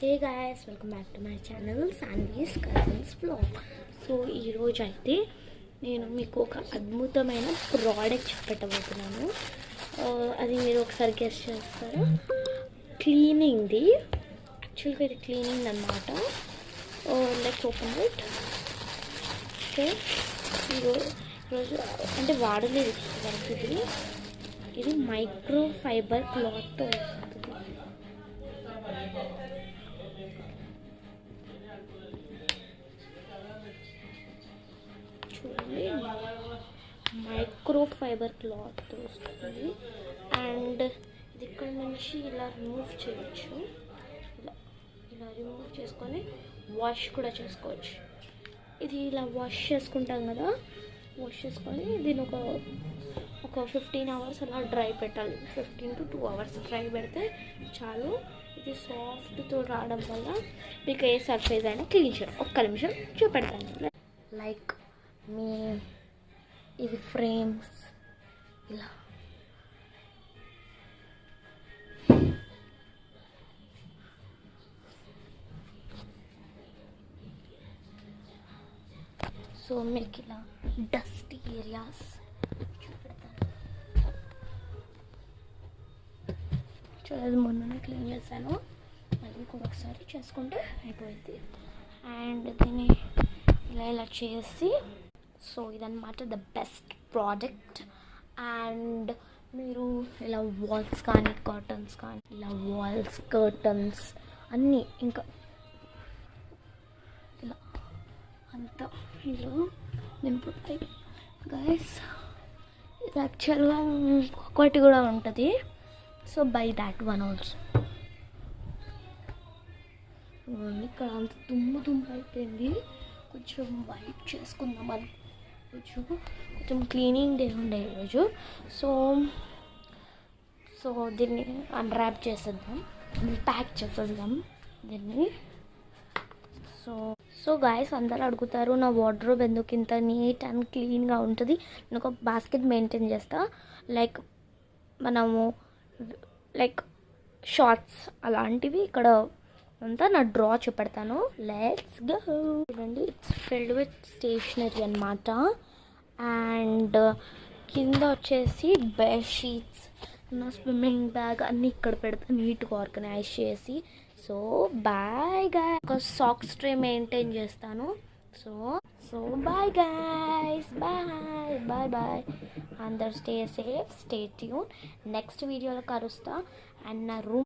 Hey guys, welcome back to my channel Sandy's Cousins Vlog. So ఈరోజు అయితే నేను మీకు ఒక అద్భుతమైన ప్రోడక్ట్ పెట్టబోతున్నాను. అది మీరు ఒకసారి గెస్ చేస్తారా? క్లీనింగ్ది. యాక్చువల్గా ఇది క్లీనింగ్ అన్నమాట. Let's open it. ఓకే, ఈరోజు అంటే వాడలేదు ఇది మైక్రో ఫైబర్ క్లాత్తో వస్తుంది. చూడండి, మైక్రో ఫైబర్ క్లాత్ వస్తుంది. అండ్ ఇది ఇక్కడ నుంచి ఇలా రిమూవ్ చేయొచ్చు. ఇలా రిమూవ్ చేసుకొని వాష్ కూడా చేసుకోవచ్చు. ఇది ఇలా వాష్ చేసుకుంటాం కదా, వాష్ చేసుకొని దీని ఒక 15 అవర్స్ అలా డ్రై పెట్టాలి. 15 to 2 అవర్స్ డ్రై పెడితే చాలు. ఇది సాఫ్ట్తో రావడం వల్ల మీకు ఏ సర్ఫేస్ అయినా క్లీన్ చేయడం. ఒక్క నిమిషం చూపెడతాను. లైక్ ఇవి ఫ్రేమ్స్ ఇలా సో మీకు ఇలా డస్టీ ఏరియాస్ చూపెడతాను. చూడదు, మొన్ననే క్లీన్ చేశాను, మళ్ళీ కూడా ఒకసారి చేసుకుంటే అయిపోయింది. అండ్ దీన్ని ఇలా చేసి, సో ఇదన్నమాట ద బెస్ట్ ప్రోడక్ట్. అండ్ మీరు ఇలా వాల్స్ కానీ కర్టన్స్ కానీ ఇలా వాల్స్ కర్టన్స్ అన్నీ ఇంకా ఇలా అంతా ఇలా నింపుతాయి గైస్. ఇది యాక్చువల్గా ఒకటి కూడా ఉంటుంది. So by that one also. ఇక్కడ అంత దుమ్ము అయిపోయింది, కొంచెం వైప్ చేసుకుందామని. కొంచెం క్లీనింగ్ డే ఉండే ఈరోజు. సో దీన్ని అన్రాప్ చేసేద్దాం, ప్యాక్ చేసేద్దాం దీన్ని. సో గాయస్, అందరూ అడుగుతారు నా వార్డ్రోబ్ ఎందుకు ఇంత నీట్ అండ్ క్లీన్గా ఉంటుంది. నేను ఒక బాస్కెట్ మెయింటైన్ చేస్తా, మనము షార్ట్స్ అలాంటివి ఇక్కడ అంతా నా డ్రా చూపెడతాను. Let's go. చూడండి, ఇట్స్ ఫిల్డ్ విత్ స్టేషనరీ అన్నమాట. అండ్ కింద వచ్చేసి బెడ్ షీట్స్, నా స్విమ్మింగ్ బ్యాగ్ అన్నీ ఇక్కడ పెడతా నీట్గా ఆర్గనైజ్ చేసి. So bye guys. ఒక సాక్స్ ట్రే మెయింటైన్ చేస్తాను. So bye guys, bye. అందరు stay safe, stay tuned. Next వీడియోలో కలుస్తా. అండ్ నా రూమ్